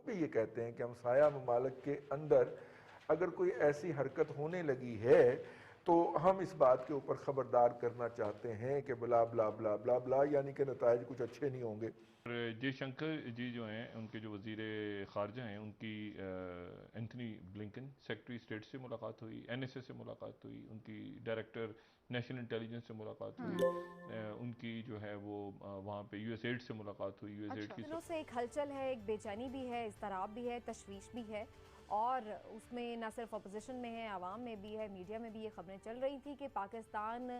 بھی یہ کہتے ہیں کہ ہمسایہ ممالک کے اندر اگر کوئی ایسی حرکت ہونے لگی ہے تو ہم اس بات کے اوپر خبردار کرنا چاہتے ہیں کہ بلا بلا بلا بلا بلا، یعنی کہ نتائج کچھ اچھے نہیں ہوں گے۔ اور جے شنکر جی جو ہیں ان کے جو وزیر خارجہ ہیں، ان کی اینتھنی بلنکن سیکرٹری اسٹیٹ سے ملاقات ہوئی، این ایس اے سے ملاقات ہوئی، ان کی ڈائریکٹر نیشنل انٹیلیجنس سے ملاقات ہوئی، ان کی جو ہے وہ وہاں پہ یو ایس ایڈ سے ملاقات ہوئی، یو ایس ایڈ کی دنوں سے ایک ہلچل ہے، ایک بے چینی بھی ہے، اضطراب بھی ہے، تشویش بھی ہے، اور اس میں نہ صرف اپوزیشن میں ہے، عوام میں بھی ہے، میڈیا میں بھی یہ خبریں چل رہی تھی کہ پاکستان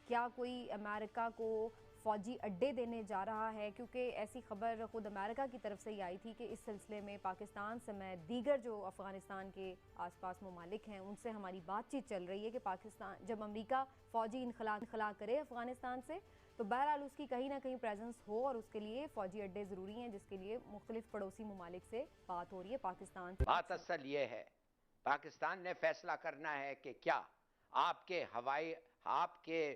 کیا کوئی امریکہ کو فوجی اڈے دینے جا رہا ہے، کیونکہ ایسی خبر خود امریکہ کی طرف سے ہی آئی تھی کہ اس سلسلے میں پاکستان سمیت دیگر جو افغانستان کے آس پاس ممالک ہیں ان سے ہماری بات چیت چل رہی ہے کہ پاکستان جب امریکہ فوجی انخلا کرے افغانستان سے تو بہرحال اس کی کہیں نہ کہیں پریزنس ہو، اور اس کے لیے فوجی اڈے ضروری ہیں، جس کے لیے مختلف پڑوسی ممالک سے بات ہو رہی ہے پاکستان سے۔ بات اصل یہ ہے، پاکستان نے فیصلہ کرنا ہے کہ کیا آپ کے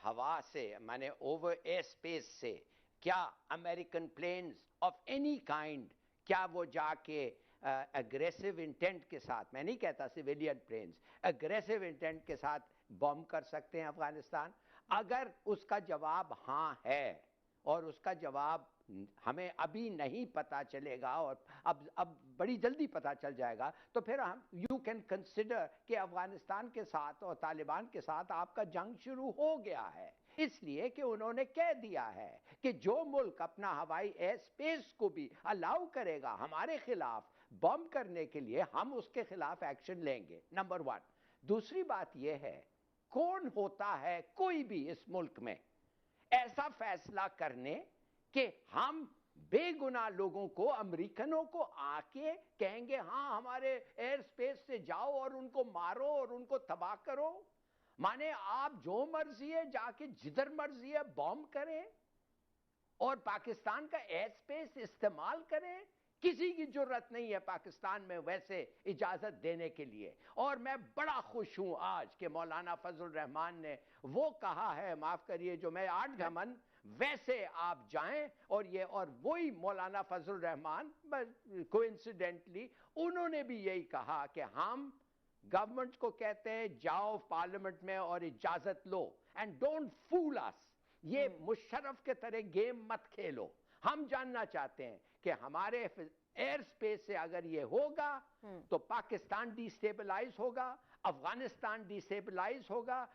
ہوا سے مانے اوور ایئر اسپیس سے کیا American planes of any kind کیا وہ جا کے اگریسو انٹینٹ کے ساتھ، میں نہیں کہتا سویلین پلینز، اگریسو انٹینٹ کے ساتھ بوم کر سکتے ہیں افغانستان؟ اگر اس کا جواب ہاں ہے، اور اس کا جواب ہمیں ابھی نہیں پتا چلے گا اور اب بڑی جلدی پتا چل جائے گا، تو پھر ہم یو کین کنسیڈر کہ افغانستان کے ساتھ اور طالبان کے ساتھ آپ کا جنگ شروع ہو گیا ہے، اس لیے کہ انہوں نے کہہ دیا ہے کہ جو ملک اپنا ہوائی ایئر اسپیس کو بھی الاؤ کرے گا ہمارے خلاف بم کرنے کے لیے، ہم اس کے خلاف ایکشن لیں گے، نمبر 1۔ دوسری بات یہ ہے، کون ہوتا ہے کوئی بھی اس ملک میں ایسا فیصلہ کرنے کہ ہم بے گناہ لوگوں کو، امریکنوں کو آ کے کہیں گے ہاں ہمارے ایئر سپیس سے جاؤ اور ان کو مارو اور ان کو تباہ کرو؟ مانے آپ جو مرضی ہے جا کے جدھر مرضی ہے بوم کریں اور پاکستان کا ایئر سپیس استعمال کریں؟ کسی کی جرت نہیں ہے پاکستان میں ویسے اجازت دینے کے لیے۔ اور میں بڑا خوش ہوں آج کہ مولانا فضل الرحمان نے وہ کہا ہے، معاف کریے جو میں گھمن ویسے آپ جائیں، اور وہی مولانا فضل الرحمان کوئنسیڈنٹلی انہوں نے بھی یہی کہا کہ ہم گورنمنٹ کو کہتے ہیں جاؤ پارلیمنٹ میں اور اجازت لو، اینڈ ڈونٹ فول اس، یہ مشرف کے طرح گیم مت کھیلو۔ ہم جاننا چاہتے ہیں کہ ہمارے ایئر سپیس سے اگر یہ ہوگا تو پاکستان ڈی سٹیبلائز ہوگا، افغانستان ڈی سٹیبلائز ہوگا،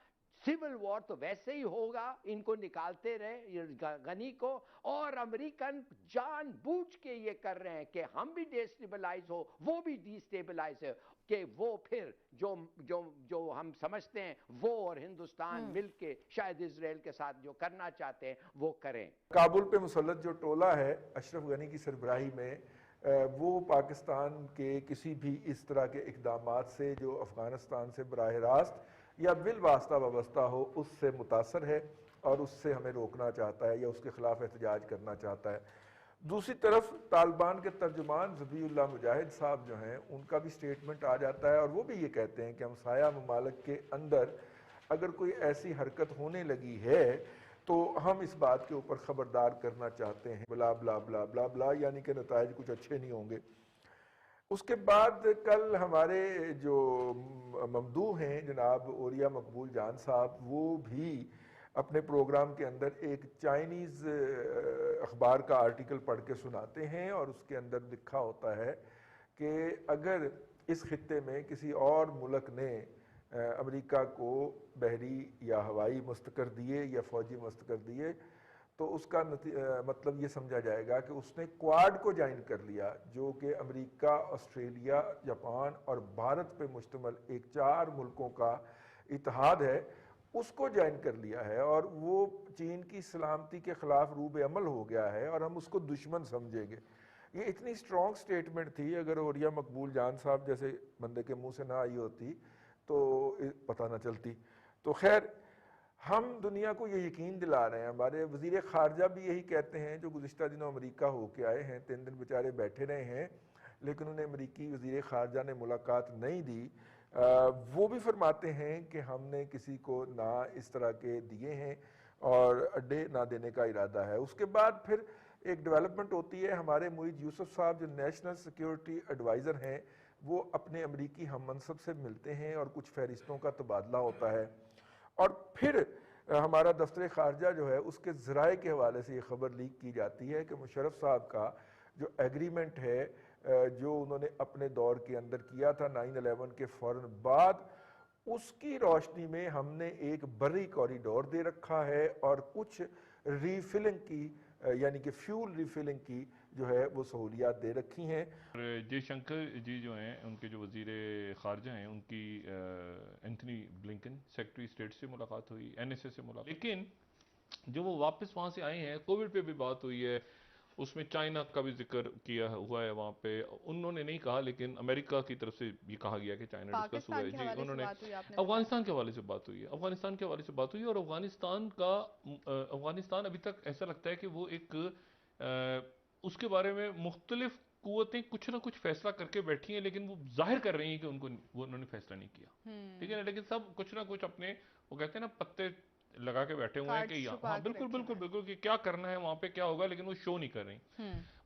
سول وار تو ویسے ہی ہوگا، ان کو نکالتے رہے غنی کو، اور امریکن جان بوجھ کے یہ کر رہے ہیں کہ ہم بھی ڈی سٹیبلائز ہو، وہ بھی ڈی سٹیبلائز ہے، کہ وہ پھر جو ہم سمجھتے ہیں وہ اور ہندوستان مل کے شاید اسرائیل کے ساتھ جو کرنا چاہتے ہیں وہ کریں۔ کابل پہ مسلط جو ٹولہ ہے اشرف غنی کی سربراہی میں، وہ پاکستان کے کسی بھی اس طرح کے اقدامات سے جو افغانستان سے براہ راست یا بالواسطہ وابستہ ہو اس سے متاثر ہے اور اس سے ہمیں روکنا چاہتا ہے یا اس کے خلاف احتجاج کرنا چاہتا ہے۔ دوسری طرف طالبان کے ترجمان ذبیح اللہ مجاہد صاحب جو ہیں ان کا بھی سٹیٹمنٹ آ جاتا ہے، اور وہ بھی یہ کہتے ہیں کہ ہمسایہ ممالک کے اندر اگر کوئی ایسی حرکت ہونے لگی ہے تو ہم اس بات کے اوپر خبردار کرنا چاہتے ہیں، بلا بلا بلا بلا بلا، یعنی کہ نتائج کچھ اچھے نہیں ہوں گے۔ اس کے بعد کل ہمارے جو ممدوح ہیں جناب اوریا مقبول جان صاحب، وہ بھی اپنے پروگرام کے اندر ایک چائنیز اخبار کا آرٹیکل پڑھ کے سناتے ہیں، اور اس کے اندر لکھا ہوتا ہے کہ اگر اس خطے میں کسی اور ملک نے امریکہ کو بحری یا ہوائی مستقر دیے یا فوجی مستقر دیے تو اس کا مطلب یہ سمجھا جائے گا کہ اس نے کوارڈ کو جوائن کر لیا، جو کہ امریکہ، آسٹریلیا، جاپان اور بھارت پہ مشتمل ایک 4 ملکوں کا اتحاد ہے، اس کو جوائن کر لیا ہے، اور وہ چین کی سلامتی کے خلاف روب عمل ہو گیا ہے اور ہم اس کو دشمن سمجھیں گے۔ یہ اتنی سٹرونگ سٹیٹمنٹ تھی، اگر اوریا مقبول جان صاحب جیسے بندے کے منہ سے نہ آئی ہوتی تو پتہ نہ چلتی۔ تو خیر، ہم دنیا کو یہ یقین دلا رہے ہیں، ہمارے وزیر خارجہ بھی یہی کہتے ہیں جو گزشتہ دنوں امریکہ ہو کے آئے ہیں، 3 دن بیچارے بیٹھے رہے ہیں لیکن انہیں امریکی وزیر خارجہ نے ملاقات نہیں دی، وہ بھی فرماتے ہیں کہ ہم نے کسی کو نہ اس طرح کے دیے ہیں اور اڈے نہ دینے کا ارادہ ہے۔ اس کے بعد پھر ایک ڈیولپمنٹ ہوتی ہے، ہمارے معید یوسف صاحب جو نیشنل سیکیورٹی ایڈوائزر ہیں وہ اپنے امریکی ہم منصب سے ملتے ہیں اور کچھ فہرستوں کا تبادلہ ہوتا ہے، اور پھر ہمارا دفتر خارجہ جو ہے اس کے ذرائع کے حوالے سے یہ خبر لیک کی جاتی ہے کہ مشرف صاحب کا جو ایگریمنٹ ہے جو انہوں نے اپنے دور کے اندر کیا تھا 9/11 کے فوراً بعد، اس کی روشنی میں ہم نے ایک بری کوریڈور دے رکھا ہے اور کچھ ریفلنگ کی یعنی کہ فیول ریفلنگ کی جو ہے وہ سہولیات دے رکھی ہیں۔ اور جے شنکر جی جو ہیں ان کے جو وزیر خارجہ ہیں ان کی اینتھنی بلنکن سیکرٹری اسٹیٹ سے ملاقات ہوئی، این ایس اے سے ملاقات، لیکن جو وہ واپس وہاں سے آئے ہیں کووڈ پہ بھی بات ہوئی ہے، اس میں چائنا کا بھی ذکر کیا ہوا ہے وہاں پہ، انہوں نے نہیں کہا لیکن امریکہ کی طرف سے یہ کہا گیا کہ چائنا ڈسکس ہوا ہے جی، انہوں نے افغانستان کے حوالے سے بات ہوئی ہے، افغانستان کے حوالے سے بات ہوئی ہے، اور افغانستان ابھی تک ایسا لگتا ہے کہ وہ ایک اس کے بارے میں مختلف قوتیں کچھ نہ کچھ فیصلہ کر کے بیٹھی ہیں، لیکن وہ ظاہر کر رہی ہیں کہ انہوں نے فیصلہ نہیں کیا، ٹھیک ہے نا، لیکن سب کچھ نہ کچھ اپنے وہ کہتے ہیں نا پتے لگا کے بیٹھے ہوئے ہیں کہ ہاں بالکل کہ کیا کرنا ہے وہاں پہ کیا ہوگا، لیکن وہ شو نہیں کر رہی۔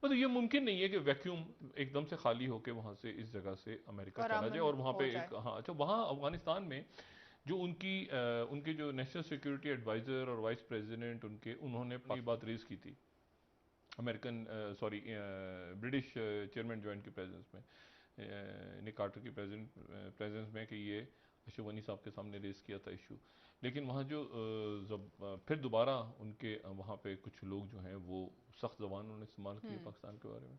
مطلب یہ ممکن نہیں ہے کہ ویکیوم ایک دم سے خالی ہو کے وہاں سے اس جگہ سے امریکہ چلا جائے اور وہاں پہ ایک ہاں اچھا وہاں افغانستان میں جو ان کے جو نیشنل سیکیورٹی ایڈوائزر اور وائس پریزیڈنٹ انہوں نے بات ریز کی تھی برٹش چیئرمین جوائنٹ کی پریزنس میں، نک کارٹر کی پریزنس میں، کہ یہ اشرف غنی صاحب کے سامنے ریز کیا تھا ایشو، لیکن وہاں جو پھر دوبارہ ان کے وہاں پہ کچھ لوگ جو ہیں وہ سخت زبان انہوں نے استعمال کی پاکستان کے بارے میں۔